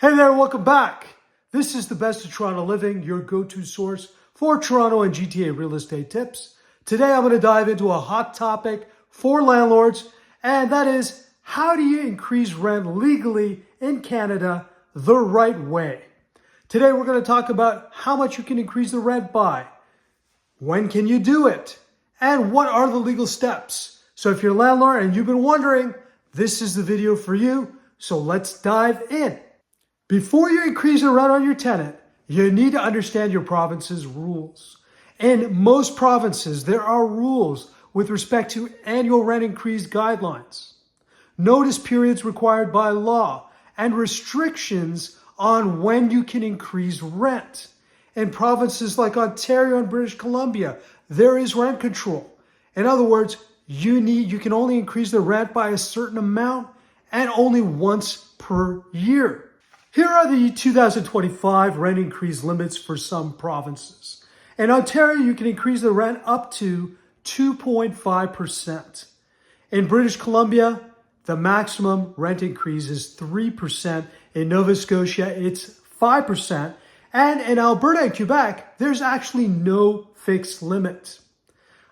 Hey there, welcome back. This is the Best of Toronto Living, your go-to source for Toronto and GTA real estate tips. Today I'm going to dive into a hot topic for landlords, and that is how do you increase rent legally in Canada the right way? Today we're going to talk about how much you can increase the rent by, when can you do it, and what are the legal steps. So if you're a landlord and you've been wondering, this is the video for you, so let's dive in. Before you increase the rent on your tenant, you need to understand your province's rules. In most provinces, there are rules with respect to annual rent increase guidelines, notice periods required by law, and restrictions on when you can increase rent. In provinces like Ontario and British Columbia, there is rent control. In other words, you can only increase the rent by a certain amount and only once per year. Here are the 2025 rent increase limits for some provinces. In Ontario, you can increase the rent up to 2.5%. In British Columbia, the maximum rent increase is 3%. In Nova Scotia, it's 5%. And in Alberta and Quebec, there's actually no fixed limit.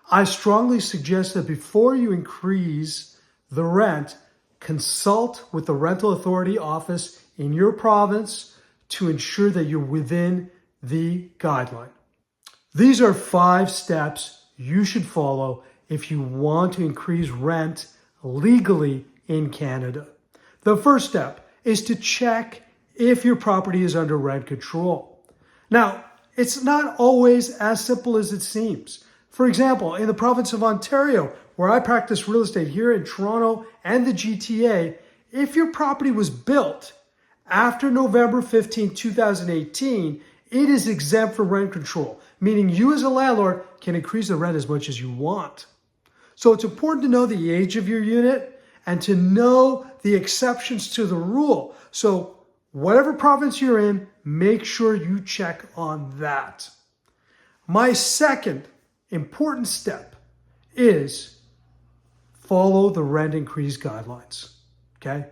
I strongly suggest that before you increase the rent, consult with the rental authority office in your province to ensure that you're within the guideline. These are 5 steps you should follow if you want to increase rent legally in Canada. The first step is to check if your property is under rent control. Now, it's not always as simple as it seems. For example, in the province of Ontario, where I practice real estate here in Toronto and the GTA, if your property was built after November 15, 2018, it is exempt from rent control, meaning you as a landlord can increase the rent as much as you want. So it's important to know the age of your unit and to know the exceptions to the rule. So whatever province you're in, make sure you check on that. My second important step is follow the rent increase guidelines, okay?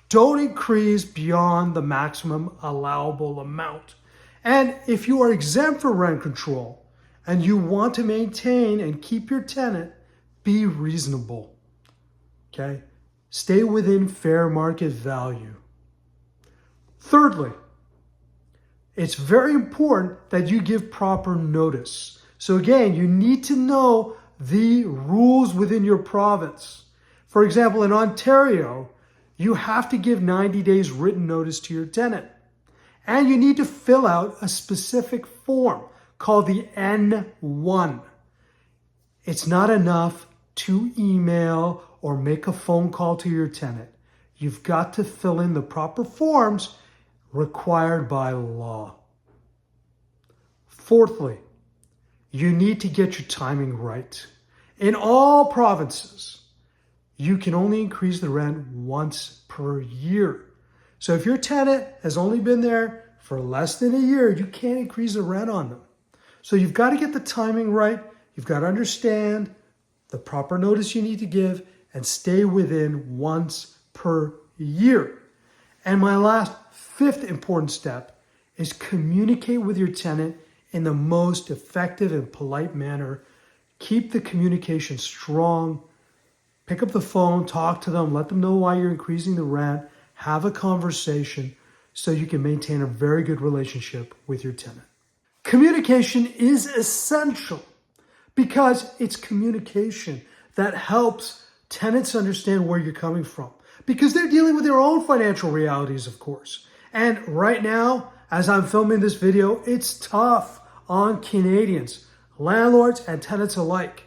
Don't increase beyond the maximum allowable amount. And if you are exempt from rent control and you want to maintain and keep your tenant, be reasonable, okay? Stay within fair market value. Thirdly, it's very important that you give proper notice. So again, you need to know the rules within your province. For example, in Ontario, you have to give 90 days written notice to your tenant. And you need to fill out a specific form called the N1. It's not enough to email or make a phone call to your tenant. You've got to fill in the proper forms required by law. Fourthly, you need to get your timing right. In all provinces, you can only increase the rent once per year. So if your tenant has only been there for less than a year, you can't increase the rent on them. So you've got to get the timing right. You've got to understand the proper notice you need to give and stay within once per year. And my last 5th important step is communicate with your tenant in the most effective and polite manner. Keep the communication strong. Pick up the phone, talk to them, let them know why you're increasing the rent, have a conversation so you can maintain a very good relationship with your tenant. Communication is essential because it's communication that helps tenants understand where you're coming from because they're dealing with their own financial realities, of course. And right now, as I'm filming this video, it's tough on Canadians, landlords and tenants alike.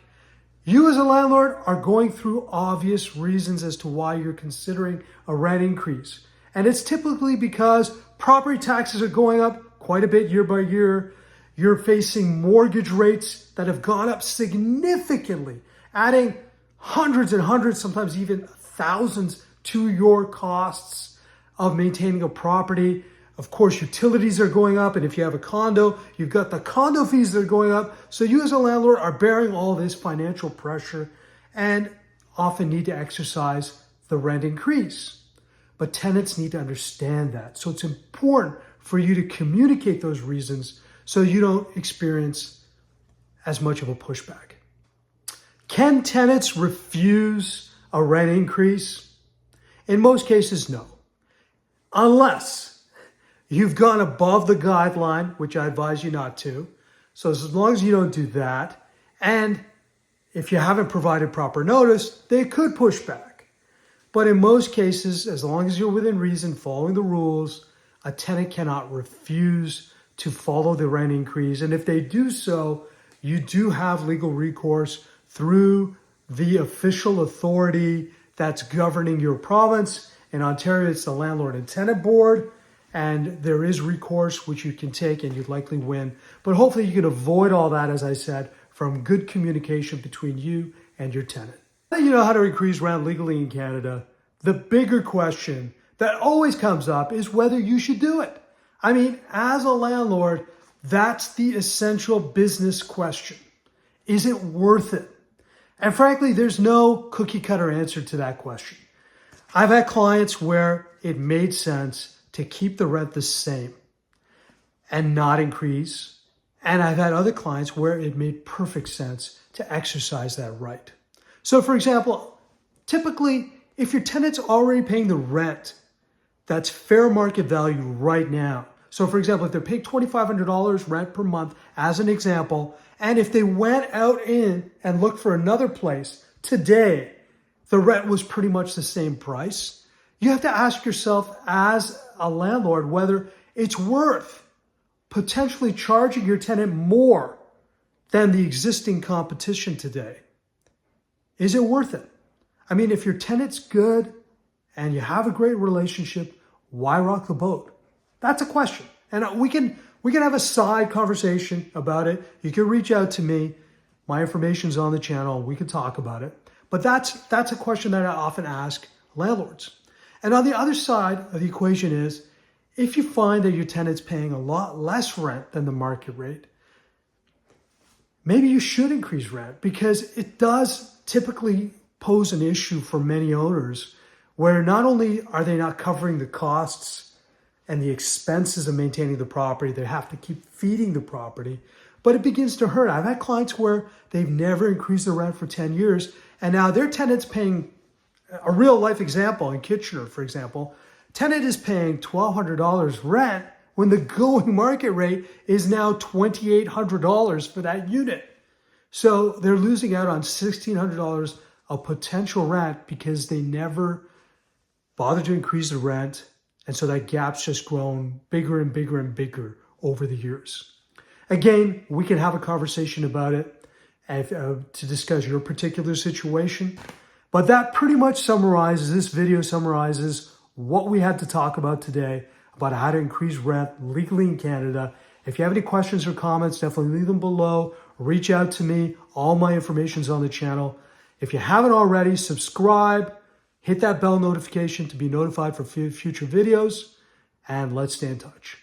You as a landlord are going through obvious reasons as to why you're considering a rent increase. And it's typically because property taxes are going up quite a bit year by year. You're facing mortgage rates that have gone up significantly, adding hundreds and hundreds, sometimes even thousands to your costs of maintaining a property. Of course, utilities are going up, and if you have a condo, you've got the condo fees that are going up. So you as a landlord are bearing all this financial pressure and often need to exercise the rent increase. but tenants need to understand that. So it's important for you to communicate those reasons so you don't experience as much of a pushback. Can tenants refuse a rent increase? In most cases, no. Unless you've gone above the guideline, which I advise you not to. So as long as you don't do that, and if you haven't provided proper notice, they could push back. But in most cases, as long as you're within reason, following the rules, a tenant cannot refuse to follow the rent increase. And if they do so, you do have legal recourse through the official authority that's governing your province. In Ontario, it's the Landlord and Tenant Board. And there is recourse which you can take and you'd likely win. But hopefully you can avoid all that, as I said, from good communication between you and your tenant. Now you know how to increase rent legally in Canada. The bigger question that always comes up is whether you should do it. I mean, as a landlord, that's the essential business question. Is it worth it? And frankly, there's no cookie cutter answer to that question. I've had clients where it made sense to keep the rent the same and not increase. And I've had other clients where it made perfect sense to exercise that right. So for example, typically, if your tenant's already paying the rent that's fair market value right now. So for example, if they're paying $2,500 rent per month, as an example, and if they went out in and looked for another place today, the rent was pretty much the same price. You have to ask yourself as a landlord whether it's worth potentially charging your tenant more than the existing competition today. Is it worth it? I mean, if your tenant's good and you have a great relationship, why rock the boat? That's a question. And we can have a side conversation about it. You can reach out to me. My information's on the channel. We can talk about it. But that's a question that I often ask landlords. And on the other side of the equation is, if you find that your tenant's paying a lot less rent than the market rate, maybe you should increase rent, because it does typically pose an issue for many owners where not only are they not covering the costs and the expenses of maintaining the property, they have to keep feeding the property, but it begins to hurt. I've had clients where they've never increased the rent for 10 years, and now their tenant's paying, a real life example in Kitchener, for example, tenant is paying $1,200 rent when the going market rate is now $2,800 for that unit. So they're losing out on $1,600 of potential rent because they never bothered to increase the rent. And so that gap's just grown bigger and bigger and bigger over the years. Again, we can have a conversation about it to discuss your particular situation. But that pretty much summarizes, this video summarizes what we had to talk about today about how to increase rent legally in Canada. If you have any questions or comments, definitely leave them below. Reach out to me. All my information's on the channel. If you haven't already, subscribe, hit that bell notification to be notified for future videos, and let's stay in touch.